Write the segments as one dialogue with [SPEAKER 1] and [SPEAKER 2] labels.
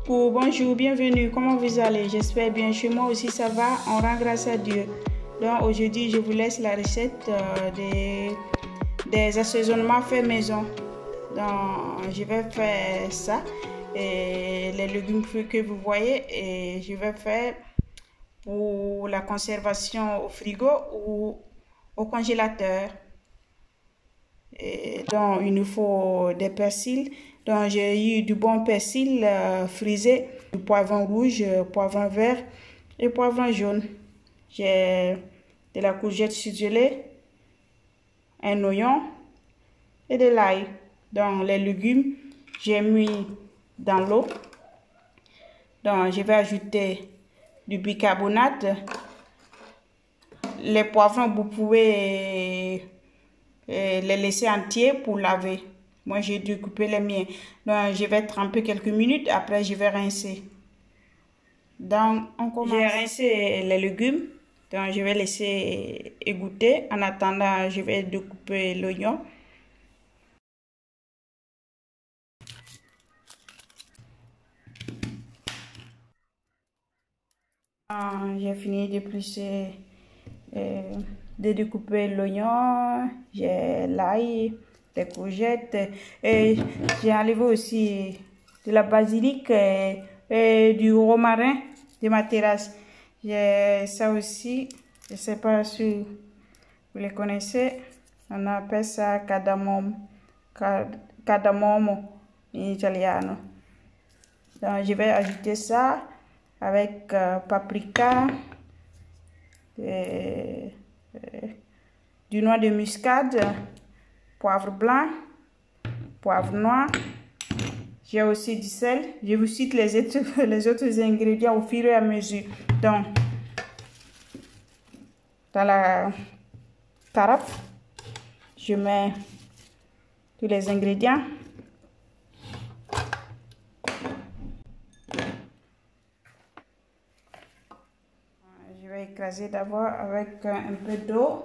[SPEAKER 1] coucou, bonjour, bienvenue, comment vous allez? J'espère bien, chez moi aussi ça va, on rend grâce à Dieu. Donc aujourd'hui je vous laisse la recette des assaisonnements faits maison. Donc je vais faire ça et les légumes crus que vous voyez, et je vais faire pour la conservation au frigo ou au congélateur. Et donc il nous faut des persils. Donc j'ai eu du bon persil frisé, du poivron rouge, poivron vert et poivron jaune. J'ai de la courgette ciselée, un oignon et de l'ail. Donc les légumes, j'ai mis dans l'eau. Donc je vais ajouter du bicarbonate. Les poivrons, vous pouvez les laisser entiers pour laver. Moi, j'ai dû couper les miens. Donc, je vais tremper quelques minutes. Après, je vais rincer. Donc, on commence. J'ai rincé les légumes. Donc, je vais laisser égoutter. En attendant, je vais découper l'oignon. J'ai fini d'éplucher, de découper l'oignon. J'ai l'ail, des courgettes, et j'ai enlevé aussi de la basilic et du romarin de ma terrasse. J'ai ça aussi, je ne sais pas si vous les connaissez, on appelle ça cardamome en italiano. Donc je vais ajouter ça avec paprika, du noix de muscade, poivre blanc, poivre noir. J'ai aussi du sel. Je vous cite les autres ingrédients au fur et à mesure. Donc, dans la carafe, je mets tous les ingrédients. Je vais écraser d'abord avec un peu d'eau.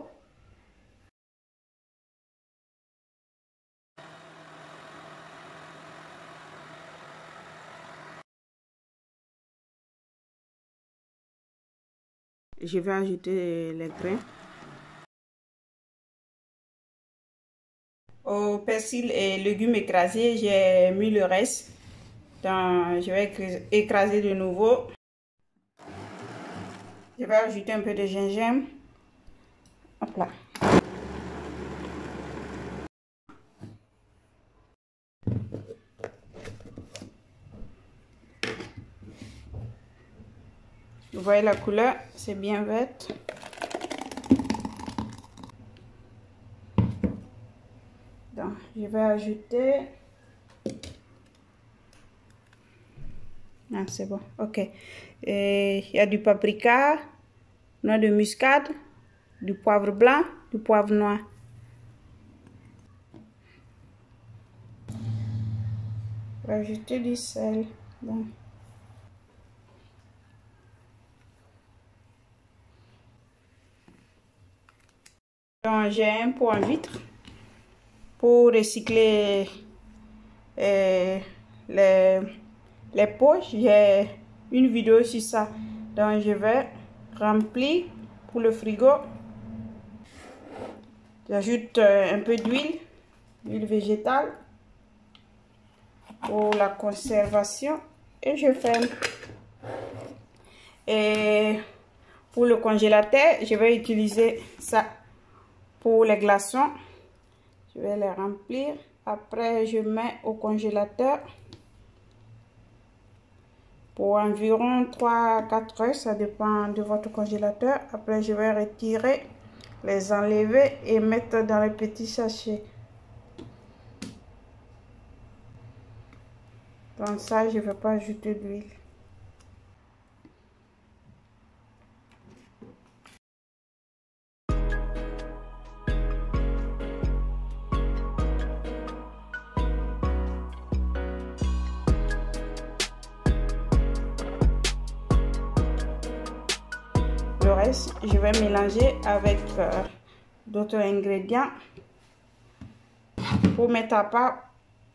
[SPEAKER 1] Je vais ajouter les grains. Au persil et légumes écrasés, j'ai mis le reste. Donc, je vais écraser de nouveau. Je vais ajouter un peu de gingembre. Hop là. Vous voyez la couleur, c'est bien vert. Donc, je vais ajouter. Ah, c'est bon, ok. Il y a du paprika, noix de muscade, du poivre blanc, du poivre noir. Je vais ajouter du sel. Bon. Donc, j'ai un pot en vitre pour recycler les pots. J'ai une vidéo sur ça. Donc, je vais remplir pour le frigo. J'ajoute un peu d'huile végétale pour la conservation et je ferme. Et pour le congélateur, je vais utiliser ça pour les glaçons. Je vais les remplir. Après, je mets au congélateur pour environ 3 à 4 heures. Ça dépend de votre congélateur. Après, je vais retirer, les enlever et mettre dans les petits sachets. Dans ça, je ne vais pas ajouter d'huile. Le reste, je vais mélanger avec d'autres ingrédients pour mettre à part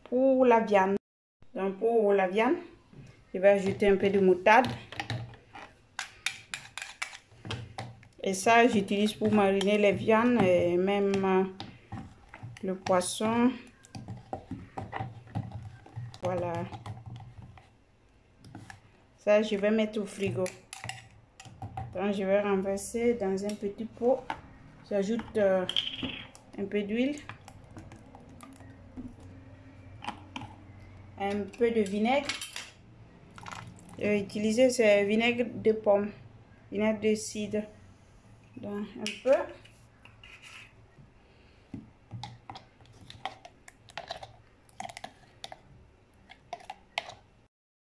[SPEAKER 1] pour la viande. Donc pour la viande, Je vais ajouter un peu de moutarde. Et ça, j'utilise pour mariner les viandes et même le poisson. Voilà. Ça, je vais mettre au frigo. Donc, je vais renverser dans un petit pot. J'ajoute un peu d'huile. Un peu de vinaigre. Je vais utiliser ce vinaigre de pomme. Vinaigre de cidre. Donc, un peu.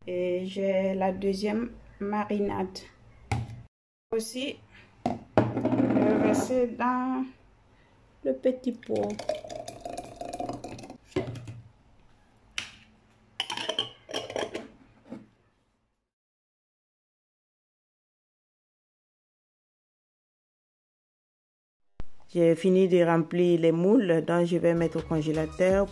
[SPEAKER 1] Et j'ai la deuxième marinade. Aussi, je vais verser dans le petit pot. J'ai fini de remplir les moules, donc je vais mettre au congélateur.